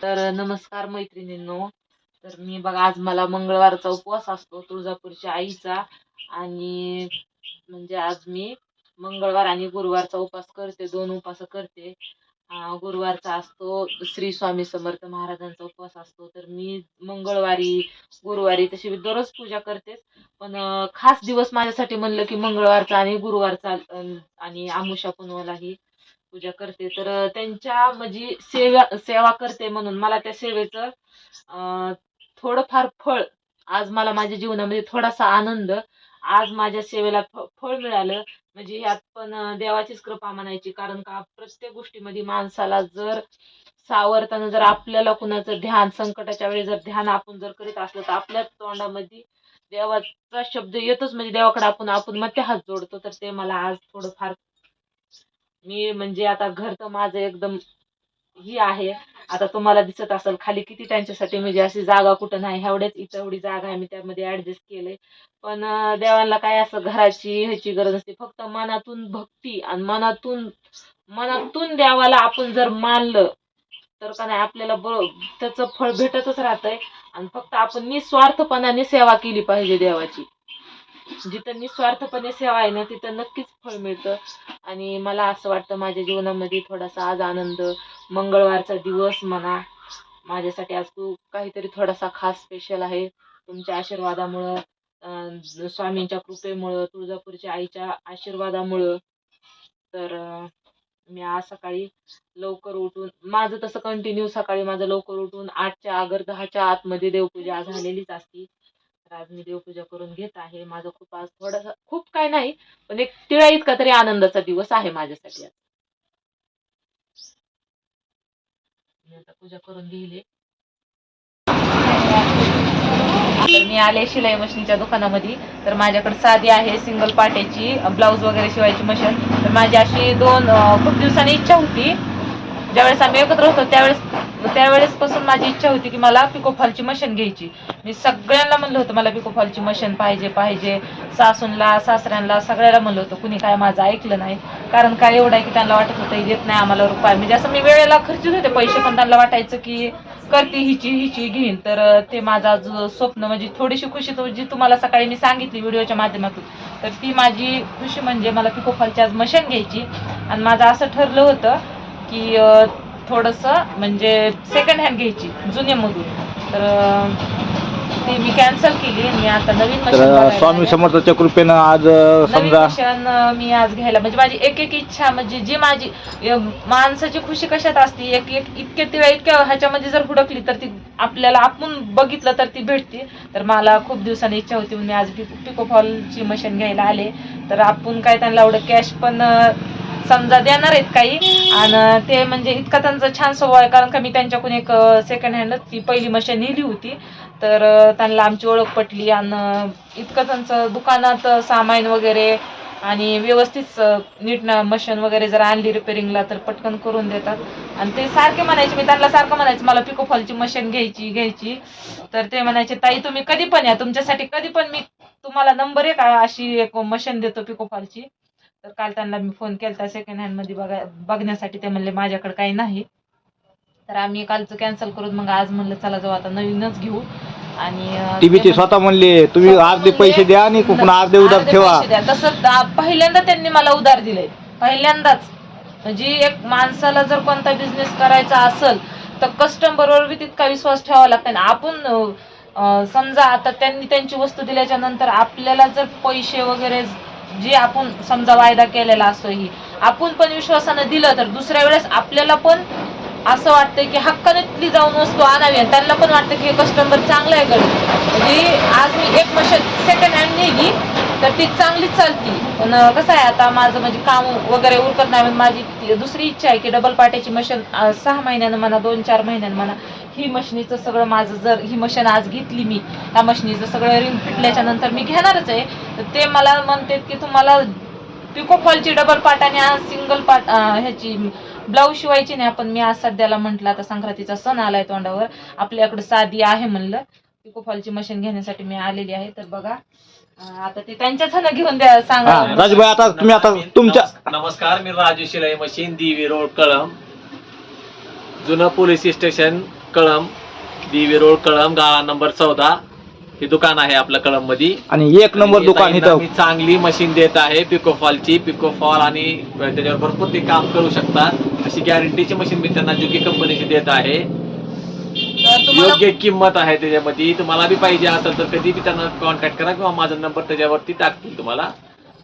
तर नमस्कार मैत्रिणींनो. तर मी बघा, आज मला मंगळवारचा उपवास असतो तुळजापूरच्या आईचा. आणि म्हणजे आज मी मंगळवार आणि गुरुवारचा उपवास करते, 2 उपवास करते. गुरुवारचा असतो श्री स्वामी समर्थ महाराजांचा उपवास असतो. तर मी मंगळवारी, गुरुवारी तशी मी दररोज पूजा करतेच. पण खास दिवस माझ्यासाठी म्हणलं की मंगळवारचा आणि गुरुवारचा, आणि आमुषा पुनवालाही पूजा करते. तर त्यांच्या म्हणजे सेवा करते म्हणून मला त्या सेवेचं अं, थोडंफार फळ, आज मला माझ्या जीवनामध्ये थोडासा आनंद, आज माझ्या सेवेला फळ मिळालं. म्हणजे यात पण देवाचीच कृपा म्हणायची. कारण का प्रत्येक गोष्टीमध्ये माणसाला जर सावरताना जर आपल्याला कुणाचं ध्यान, संकटाच्या वेळी जर ध्यान आपण जर करीत असलं तर आपल्या तोंडामध्ये देवाचा शब्द येतोच. म्हणजे देवाकडे आपण आपण मग ते हात जोडतो. तर ते मला आज थोडंफार, मी म्हणजे आता घर तर माझं एकदम ही आहे. आता तुम्हाला दिसत असेल खाली किती त्यांच्यासाठी म्हणजे अशी जागा कुठं नाही, एवढ्याच इथं एवढी जागा आहे, मी त्यामध्ये ऍडजस्ट केलंय. पण देवाला काय असं घराची ह्याची गरज नसते. फक्त मनातून भक्ती आणि मनातून मनातून देवाला आपण जर मानलं तर का नाही आपल्याला त्याचं फळ भेटतच राहतंय. आणि फक्त आपण निस्वार्थपणाने सेवा केली पाहिजे देवाची. जिथं निस्वार्थपणे सेवा आहे ना तिथं नक्कीच फळ मिळतं. आणि मला असं वाटतं माझ्या जीवनामध्ये थोडासा आज आनंद, मंगळवारचा दिवस म्हणा, माझ्यासाठी आज तू काहीतरी थोडासा खास स्पेशल आहे. तुमच्या आशीर्वादामुळं, स्वामींच्या कृपेमुळं, तुळजापूरच्या आईच्या आशीर्वादामुळं. तर मी आज सकाळी लवकर उठून, माझं तसं कंटिन्यू सकाळी माझं लवकर उठून 8च्या अगर 10च्या आतमध्ये देवपूजा झालेलीच असती. तर आज मी देवपूजा करून घेत आहे. माझं खूप आज थोडासा, खूप काय नाही, पण एक तिळा इतका तरी आनंदाचा दिवस आहे माझ्यासाठी आज. मी आता पूजा करून घेईल. तर मी आले शिलाई मशीनच्या दुकानामध्ये. तर माझ्याकडे साधी आहे सिंगल पाट्याची ब्लाऊज वगैरे शिवायची मशीन. तर माझी अशी खूप दिवसांनी इच्छा होती. ज्यावेळेस आम्ही एकत्र होतो त्यावेळेस पासून माझी इच्छा होती की मला पिकोफॉलची मशीन घ्यायची. मी सगळ्यांना म्हणलं होतं मला पिकोफॉलची मशीन पाहिजे पाहिजे. सासूनला, सासऱ्यांना, सगळ्याला म्हणलं होतं. कुणी काय माझं ऐकलं नाही. कारण काय एवढं आहे की त्यांना वाटत होतं देत नाही आम्हाला रुपये. म्हणजे असं मी वेळेला खर्चीत होते पैसे, पण त्यांना वाटायचं की करते हिची घेईन. तर ते माझं स्वप्न, म्हणजे थोडीशी खुशी जी तुम्हाला सकाळी मी सांगितली व्हिडिओच्या माध्यमातून, तर ती माझी खुशी म्हणजे मला पिकोफॉलची आज मशीन घ्यायची. आणि माझं असं ठरलं होतं की थोडंसं म्हणजे सेकंड हँड घ्यायची जुन्यामधून. तर ती मी कॅन्सल केली. मी आता नवीन मशीन, स्वामी समर्थाच्या कृपेनं आज समजा मशीन मी आज घ्यायला, म्हणजे माझी एक एक इच्छा, म्हणजे जी माझी माणसाची खुशी कशात असते, एक एक इतक्या ह्याच्यामध्ये जर हुडकली तर ती आपल्याला, आपण बघितलं तर ती भेटते. तर मला खूप दिवसांनी इच्छा होती, मी आज पिकोफॉलची मशीन घ्यायला आले. तर आपण काय त्यांना एवढं कॅश पण समजा देणार आहेत काही. आणि ते म्हणजे इतका त्यांचा छान स्वभाव आहे. कारण का मी त्यांच्याकडून एक सेकंड हँड ती पहिली मशीन नेली होती. तर त्यांना आमची ओळख पटली. आणि इतकं त्यांचं दुकानात सामान वगैरे आणि व्यवस्थित नीट मशीन वगैरे जर आणली रिपेअरिंगला तर पटकन करून देतात. आणि ते सारखे म्हणायचे, मी त्यांना सारखं म्हणायचं मला पिकोफॉलची मशीन घ्यायची. तर ते म्हणायचे ताई तुम्ही कधी पण या, तुमच्यासाठी कधी पण मी तुम्हाला नंबर आहे का अशी एक मशीन देतो पिकोफॉलची. तर काल त्यांना मी फोन केला सेकंड हँड मध्ये बघण्यासाठी. ते म्हणले माझ्याकडे काही नाही. तर आम्ही कालचं कॅन्सल करून मग आज म्हणलं चला जाऊ आता नवीनच घेऊ. आणि टीव्हीचे स्वतः म्हणले तुम्ही अर्धे पैसे द्या आणि पुन्हा अर्धे उधार ठेवा. तसं पहिल्यांदा त्यांनी मला उधार दिलंय, पहिल्यांदाच. म्हणजे एक माणसाला जर कोणता बिझनेस करायचा असेल तर कस्टमर वर बी तितका विश्वास ठेवावा लागतो ना. आपण समजा आता त्यांनी त्यांची वस्तू दिल्याच्या नंतर आपल्याला जर पैसे वगैरे जे आपण समजा वायदा केलेला असतो ही आपण पण विश्वासानं दिलं तर दुसऱ्या वेळेस आपल्याला पण असं वाटतंय की हक्काने तिथली जाऊन वस्तू आणावी. आणि त्यांना पण वाटतं की कस्टमर चांगला आहे गडी. म्हणजे आज मी एक मशीन सेकंड हँड नेली तर ती चांगलीच चालती. पण कसं आहे आता माझं म्हणजे काम वगैरे उरकत नाही. माझी दुसरी इच्छा आहे की डबल पाट्याची मशीन 6 महिन्यानं म्हणा 2-4 महिन्यानं म्हणा ही मशीनीचं सगळं माझं, जर ही मशीन आज घेतली मी, ह्या मशीनीचं सगळं रिंग फिटल्याच्या नंतर मी घेणारच आहे. तर ते मला म्हणतात की तुम्हाला पिकोफॉलची डबल पाट आणि सिंगल पाट ह्याची ब्लाऊज शिवायची नाही. आपण मी आज सध्याला म्हटलं आता संक्रांतीचा सण आलाय तोंडावर, आपल्याकडे साधी आहे म्हणलं, पिकोफॉलची मशीन घेण्यासाठी मी आलेली आहे. तर बघा आता ते त्यांच्याच ह्यानं घेऊन द्या सांगा. राजूभाई आता तुम्ही आता तुमच्या नमस्कार, मी राजू शिलाई मशीन, दिवी रोड, कळंब, जुनं पोलीस स्टेशन, कळम, देवी रोड कळम, गाळा नंबर 14 हे दुकान आहे आपलं कळम मध्ये. आणि एक नंबर दुकान इथं मी चांगली मशीन देत आहे पिकोफॉलची. पिकोफॉल आणि त्याच्यावर भरपूर ते काम करू शकतात अशी गॅरंटीची मशीन मी त्यांना जुकी कंपनीची देत आहे. तर तुम्हाला योग्य किंमत आहे त्याच्यामध्ये. तुम्हाला बी पाहिजे असेल तर कधी बी त्यांना कॉन्टॅक्ट करा किंवा माझा नंबर त्याच्यावरती टाकतील तुम्हाला.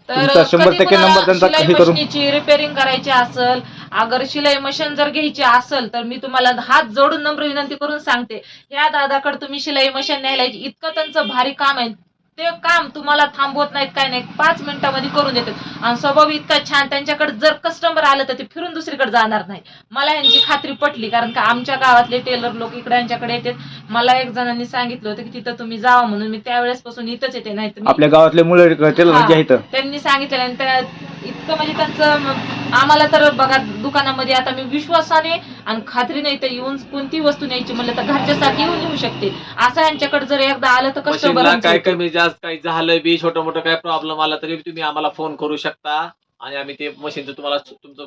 तर तुमचा 100% कधी नंबर त्यांचा शिलाई हे करून मशीनची रिपेअरिंग करायची असेल, अगर शिलाई मशीन जर घ्यायची असेल तर मी तुम्हाला हात जोडून नम्र विनंती करून सांगते, या दादाकडे तुम्ही शिलाई मशीन न्यायला यायची. इतकं त्यांचं भारी काम आहे. ते काम तुम्हाला थांबवत नाहीत, काय नाही, 5 मिनिटांमध्ये करून देतात. आणि स्वभाव इतका छान. त्यांच्याकडे जर कस्टमर आलं तर ते फिरून दुसरीकडे जाणार नाही. मला यांची खात्री पटली, कारण का आमच्या गावातले टेलर लोक इकडे यांच्याकडे येतात. मला एक जणांनी सांगितलं होतं की तिथं तुम्ही जावा म्हणून. मी त्यावेळेसपासून इथंच येते. नाही तर आपल्या गावातले मुलं टेलर जे आहेत त्यांनी सांगितलं. आणि इतकं म्हणजे त्यांचं आम्हाला तर बघा दुकानामध्ये आता मी विश्वासाने आणि खात्रीने इथे येऊन कोणती वस्तू न्यायची म्हणलं तर घरच्यासाठी येऊन येऊ शकते. असं यांच्याकडे जर एकदा आलं तर मशीनला काय कस्टमर कमी जास्त काही झालं बी, छोटं मोठं काय प्रॉब्लेम आला तरी तुम्ही आम्हाला फोन करू शकता आणि आम्ही ते मशीनचं तुम्हाला तुमचं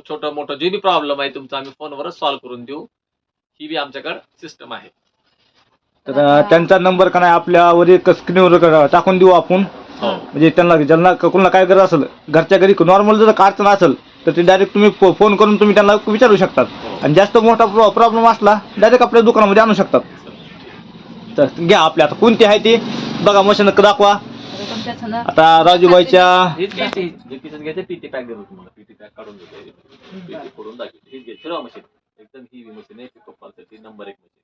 छोटं मोठं जे बी प्रॉब्लेम आहे तुमचा आम्ही फोनवरच सॉल्व्ह करून देऊ. ही बी आमच्याकडे सिस्टम आहे. तर त्यांचा नंबर का नाही आपल्यावर एक स्क्रीनवर टाकून देऊ आपण. म्हणजे ज्यांना कोणाला काय गरज असेल घरच्या घरी नॉर्मल जर अडचण असेल तर ते डायरेक्ट तुम्ही फोन करून तुम्ही त्यांना विचारू शकतात. आणि जास्त मोठा प्रॉब्लेम असला डायरेक्ट आपल्या दुकानामध्ये आणू शकतात. तर घ्या आपल्या आता कोणती आहे ती बघा मशीन दाखवा. आता राजूबाईच्या पीटी पॅक देतो तुम्हाला. पीटी पॅक काढून देतो. पीटी फोडून दाखवतो. हीच घे फिरवा मशीन. एकदम ही मशीन आहे पिकोफॉलसाठी नंबर 1 मशीन.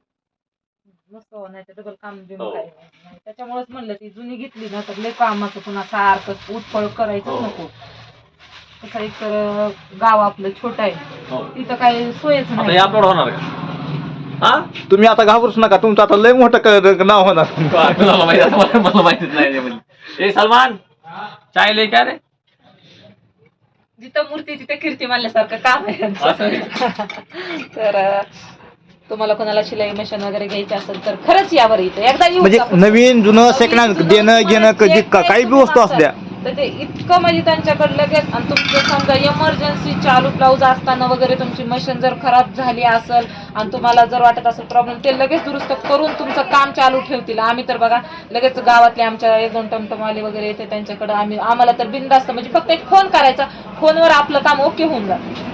मस्त नाही डबल काम बिम काही नाही. त्याच्यामुळेच म्हणलं ती जुनी घेतली ना तर लय कामाचं पुन्हा सारखं उठफळ करायचं नको. कसं एक तर गाव आपलं छोटं आहे, तिथं काही सोयच नाही. अपलोड होणार का? हा तुम्ही आता घाबरूच नका. तुमचं आता लय मोठं नाव होणार. मला माहितीच नाही. ए सलमान चाय लय काय रे? जिथं मूर्ती तिथे कीर्ती मानल्यासारखं काम आहे. तर तुम्हाला कोणाला शिलाई मशीन वगैरे घ्यायची असेल तर खरंच यावर इथं एकदा येऊ. म्हणजे नवीन जुनं सेकंड हँड देणं घेणं कधी काही बी वस्तू असू द्या तर ते इतकं म्हणजे त्यांच्याकडे लगेच. आणि तुमचं समजा इमर्जन्सी चालू ब्लाऊज असताना वगैरे तुमची मशीन जर खराब झाली असेल आणि तुम्हाला जर वाटत असेल प्रॉब्लेम, ते लगेच दुरुस्त करून तुमचं काम चालू ठेवतील. आम्ही तर बघा लगेच गावातले आमच्या 1-2 टमटमवाले वगैरे येते त्यांच्याकडे आम्हाला तर बिनधास्त म्हणजे फक्त एक फोन करायचा, फोनवर आपलं काम ओके होऊन जातं.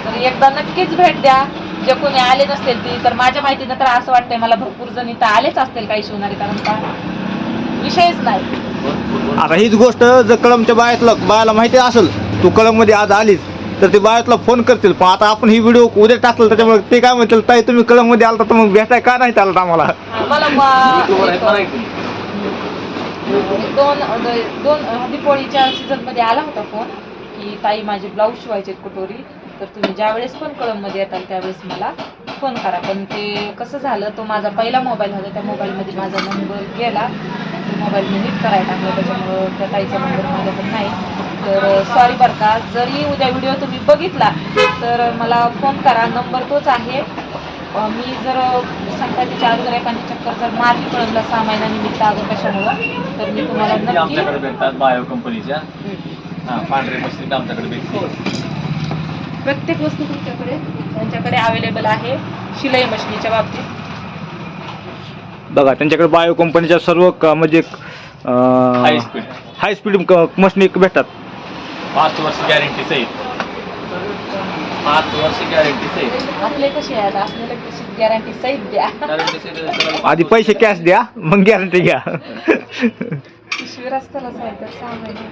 तर एकदा नक्कीच भेट द्या. जे कोणी आले नसतील ती तर माझ्या माहितीनं तर असं वाटतंय मला भरपूर जण इथं आलेच असतील काही शिवणारे, कारण का विषयच नाही. आता हीच गोष्ट जर कळमच्या बायाला माहिती असेल तू कळम मध्ये आज आलीच तर ते बायातला फोन करतील. पण आता आपण ही व्हिडिओ उद्या टाकलं त्याच्यामुळे ते काय म्हणतील, ताई तुम्ही कळम मध्ये आलता तर मग भेटाय का नाही चालत आम्हाला. मला दोन दिपोळीच्या सीझन मध्ये आला होता फोन की ताई माझे ब्लाऊज शिवायचे कटोरी, तर तुम्ही ज्यावेळेस पण कळममध्ये येताल त्यावेळेस मला फोन करा. पण ते कसं झालं, तो माझा पहिला मोबाईल होता, त्या मोबाईलमध्ये माझा नंबर गेला. तो मोबाईल मी नीट करायला टाकला, त्याच्यामुळं त्या ताईचा नंबर माझ्याकडे नाही. तर सॉरी बरं का. जरी उद्या व्हिडिओ तुम्ही बघितला तर मला फोन करा. नंबर तोच आहे. मी जर संक्रांतीच्या अगोदर एखादी चक्कर जर मारली कळमला 6 महिन्यानिमित्त अगं कशामुळं, तर मी तुम्हाला नक्की आमच्याकडे भेटतात बायो कंपनीच्या पांढरे मशीन आमच्याकडे भेटते. प्रत्येक वस्तू तुमच्याकडे त्यांच्याकडे अवेलेबल आहे शिलाई मशीनीच्या बाबतीत. बघा त्यांच्याकडे बायो कंपनीच्या सर्व म्हणजे हाय स्पीड मशीन भेटतात. 5 वर्ष गॅरंटी सहित. 5 वर्ष गॅरंटी सहित. आपले कसे आहेत, आपल्याला कशी गॅरंटी सहित द्या. आधी पैसे कॅश द्या मग गॅरंटी घ्या. पिशवी रस्त्यालाच आहे तर 6 महिने.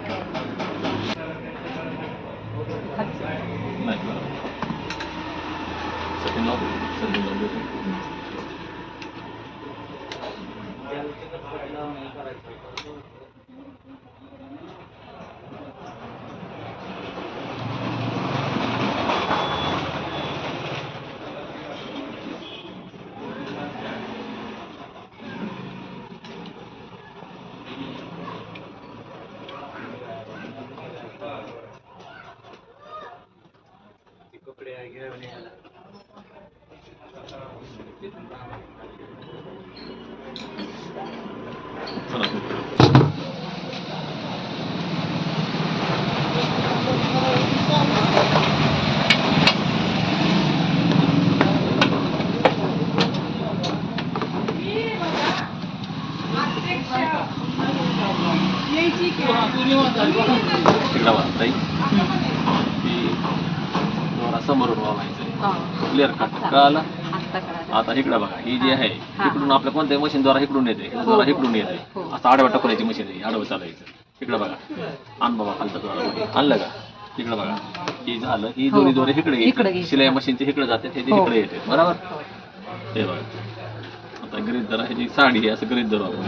क्लिअर कट कळालं. आत्ता कळालं. आता इकडे बघा ही जी आहे हा. इकडून आपल्या कोणत्याही मशीन द्वारा इकडून येते द्वारा इकडून येते हो. असं आडवं टाकून मशीन आहे आडवं चालायचं. इकडे बघा आण बाबा खालचं द्वारा आणलं का इकडे बघा ही झालं ही दोन्ही दोरे इकडे इकडे येते येते. शिलाई मशीनचे इकडे जाते हे हो. इकडे येते बरोबर. हे बघा आता गरीब धरा ह्याची साडी आहे असं गरीब धरू आपण.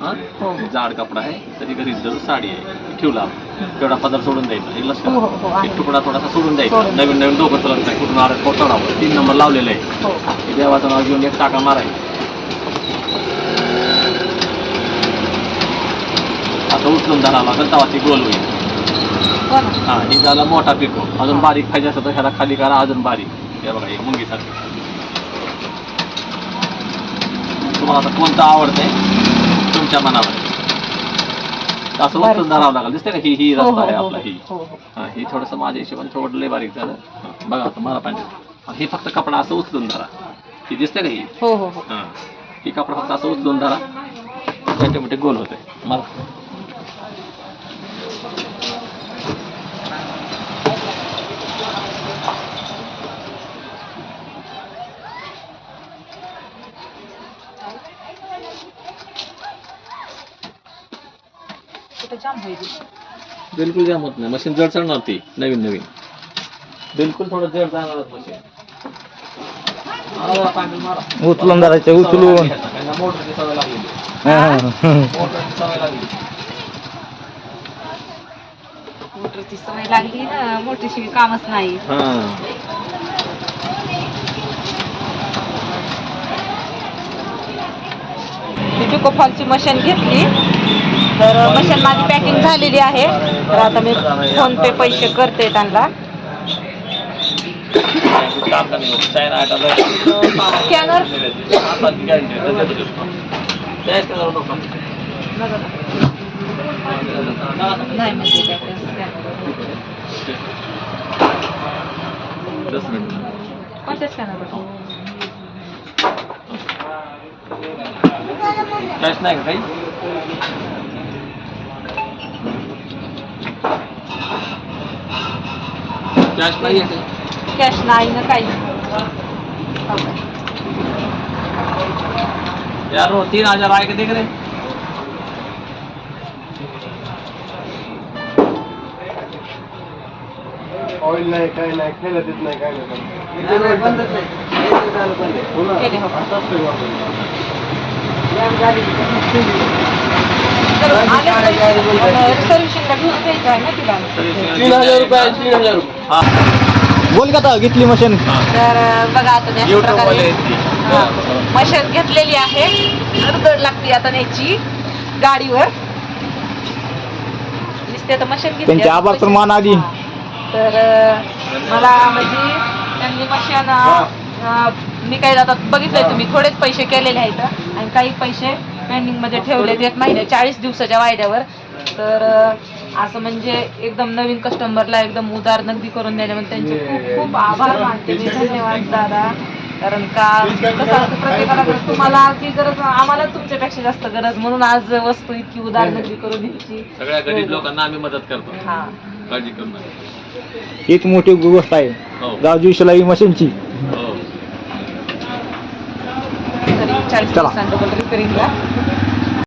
हा हो. जाड कपडा आहे तरी गरीब धरू साडी आहे ठेवला आपण तेवढा पदर सोडून द्यायचा हे लक्षात हो, हो, आहे. एक तुकडा थोडासा सोडून द्यायचा सोडून. नवीन नवीन डोकं चलत नाही कुठून आडत चढावं 3 नंबर लावलेला आहे. हो. हे देवाचं नाव घेऊन एक टाका मारायचा आता उचलून धरावा लागेल तेव्हा ती गोल होईल. हो ना. हा हे झाला मोठा पिको अजून बारीक पाहिजे असं तर ह्याला खाली करा अजून बारीक. हे बघा हे मुंगीसारखं तुम्हाला आता कोणतं आवडतंय तुमच्या मनावर आहे. असं उचलून धरावं लागेल दिसतंय का ही हो, रस्ता हो, आहे हो, आपला ही हो, हो. हा ही थोडंसं माझ्या हिशोबाने थोडं लय बारीक झालं. हा, बघा आता मला पाहिजे हे फक्त कपडा असं उचलून धरा ही दिसतंय का ही हो हो हो. हा ही कपडा फक्त असं उचलून धरा ऑटोमॅटिक गोल होते मला. कुठे जाम होईल. बिलकुल जाम होत नाही मशीन जड चढणार ती नवीन नवीन बिलकुल थोडं जड जाणार मशीन. उचलून धरायचं उचलून. मोटरची सवय लागली हा. मोटरची सवय लागली. मोटरची सवय लागली ना मोटरशिवाय कामच नाही. पिको फॉलची मशीन घेतली तर मशीन माझी पॅकिंग झालेली आहे. तर आता मी फोन पे पैसे करते त्यांना. स्कॅनर नाही म्हणजे काय कोणत्या स्कॅनर कॅश नाही का काही कॅश नाही आहे कॅश नाही ना काही. यार वो 3000 आए के देख रहे ऑइल नाही काय नाही खायला देत नाही काय नाही केले हो. सर्व्हिसिंगला घेऊन जायचं आहे ना तिला. 3000 रुपये 3000 रुपये. हा बोल का आता घेतली मशीन. तर बघा आता मी अशा YouTube वाले प्रकारे आहेत ती. मशीन घेतलेली आहे. गडबड लागते आता न्यायची गाडीवर. दिसते तर मशीन घेतली. त्यांचे आभार तर मान आधी. तर मला म्हणजे त्यांनी मशीन मी काही आता बघितलंय तुम्ही थोडेच पैसे केलेले आहेत आणि काही पैसे पेंडिंग मध्ये ठेवलेत 1 महिन्या 40 दिवसाच्या वायद्यावर. तर असं म्हणजे एकदम नवीन कस्टमरला एकदम उदार नगदी करून द्यायला त्यांचे खूप खूप आभार मानते मी. धन्यवाद दादा. कारण का कसं असतं प्रत्येकाला तुम्हाला जी गरज आम्हाला तुमच्यापेक्षा जास्त गरज म्हणून आज वस्तू इतकी उदार नगदी करून द्यायची. सगळ्या गरीब लोकांना आम्ही मदत करतो हा काळजी करू नका. हीच मोठी गोष्ट आहे हो गावची शिलाई मशीनची. हो तरी 40 चला. दिवसांनी डबल रिपेअरिंगला